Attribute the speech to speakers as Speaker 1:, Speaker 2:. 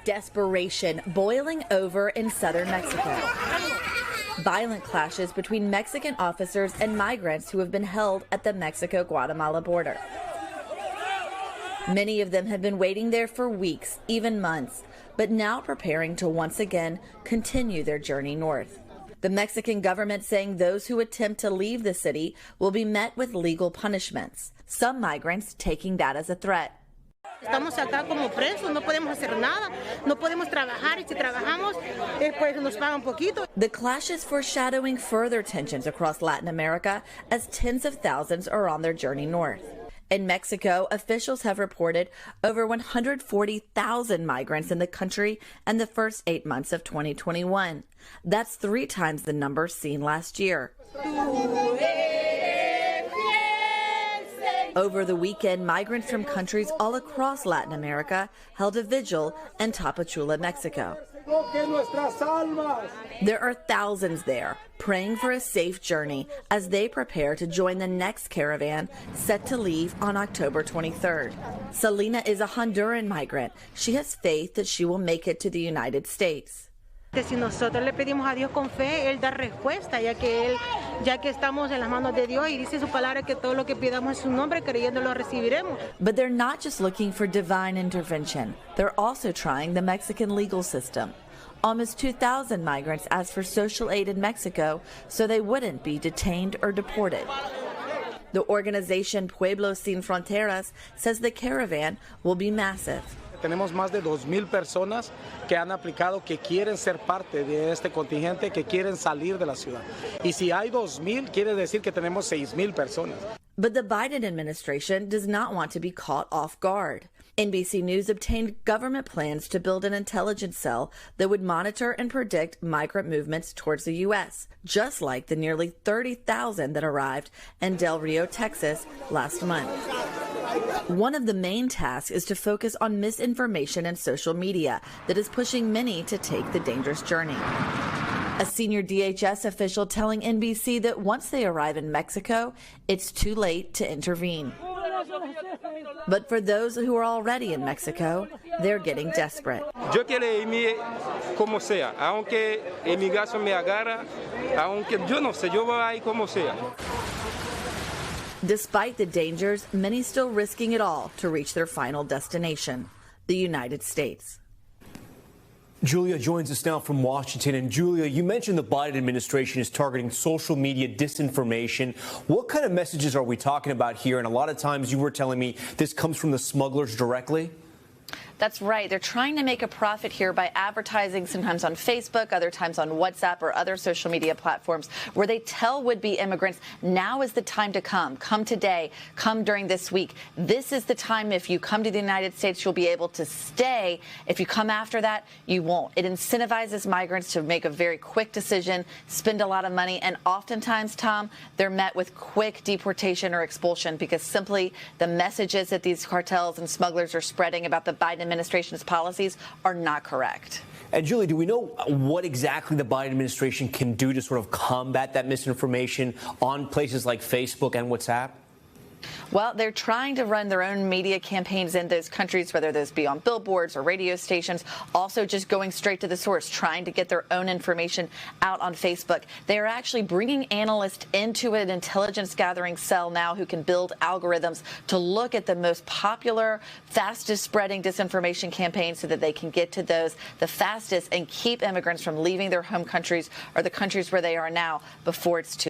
Speaker 1: Desperation boiling over in southern Mexico. Violent clashes between Mexican officers and migrants who have been held at the Mexico-Guatemala border. Many of them have been waiting there for weeks, even months, but now preparing to once again continue their journey north. The Mexican government saying those who attempt to leave the city will be met with legal punishments, some migrants taking that as a threat.
Speaker 2: Estamos acá como presos, no podemos hacer nada, no podemos trabajar y si trabajamos, pues nos pagan poquito.
Speaker 1: The clash is foreshadowing further tensions across Latin America as tens of thousands are on their journey north. In Mexico, officials have reported over 140,000 migrants in the country in the first 8 months of 2021. That's 3 times the number seen last year. Over the weekend, migrants from countries all across Latin America held a vigil in Tapachula, Mexico. There are thousands there praying for a safe journey as they prepare to join the next caravan set to leave on October 23rd. Selena is a Honduran migrant. She has faith that she will make it to the United States.
Speaker 2: Si nosotros le pedimos a Dios con fe, Él da respuesta, ya que estamos en las manos de Dios y dice su palabra que todo lo que pidamos en su nombre, creyendo lo recibiremos.
Speaker 1: But they're not just looking for divine intervention. They're also trying the Mexican legal system. Almost 2,000 migrants asked for social aid in Mexico so they wouldn't be detained or deported. The organization Pueblos Sin Fronteras says the caravan will be massive.
Speaker 3: Tenemos más de 2,000 personas que han aplicado, que quieren ser parte de este contingente, que quieren salir de la ciudad. Y si hay 2,000, quiere decir que tenemos 6,000 personas.
Speaker 1: But the Biden administration does not want to be caught off guard. NBC News obtained government plans to build an intelligence cell that would monitor and predict migrant movements towards the U.S., just like the nearly 30,000 that arrived in Del Rio, Texas last month. One of the main tasks is to focus on misinformation and social media that is pushing many to take the dangerous journey. A senior DHS official telling NBC that once they arrive in Mexico, it's too late to intervene. But for those who are already in Mexico, they're getting desperate.
Speaker 4: Yo quiero irme como sea, aunque emigración me agarra, aunque yo no sé, yo voy a ir como sea.
Speaker 1: Despite the dangers, many still risking it all to reach their final destination, the United States.
Speaker 5: Julia joins us now from Washington. And Julia, you mentioned the Biden administration is targeting social media disinformation. What kind of messages are we talking about here? And a lot of times you were telling me this comes from the smugglers directly.
Speaker 1: That's right. They're trying to make a profit here by advertising sometimes on Facebook, other times on WhatsApp or other social media platforms where they tell would-be immigrants, now is the time to come. Come today. Come during this week. This is the time. If you come to the United States, you'll be able to stay. If you come after that, you won't. It incentivizes migrants to make a very quick decision, spend a lot of money, and oftentimes, Tom, they're met with quick deportation or expulsion because simply the messages that these cartels and smugglers are spreading about the Biden administration's policies are not correct.
Speaker 5: And Julie, do we know what exactly the Biden administration can do to sort of combat that misinformation on places like Facebook and WhatsApp?
Speaker 1: Well, they're trying to run their own media campaigns in those countries, whether those be on billboards or radio stations, also just going straight to the source, trying to get their own information out on Facebook. They are actually bringing analysts into an intelligence gathering cell now who can build algorithms to look at the most popular, fastest spreading disinformation campaigns so that they can get to those the fastest and keep immigrants from leaving their home countries or the countries where they are now before it's too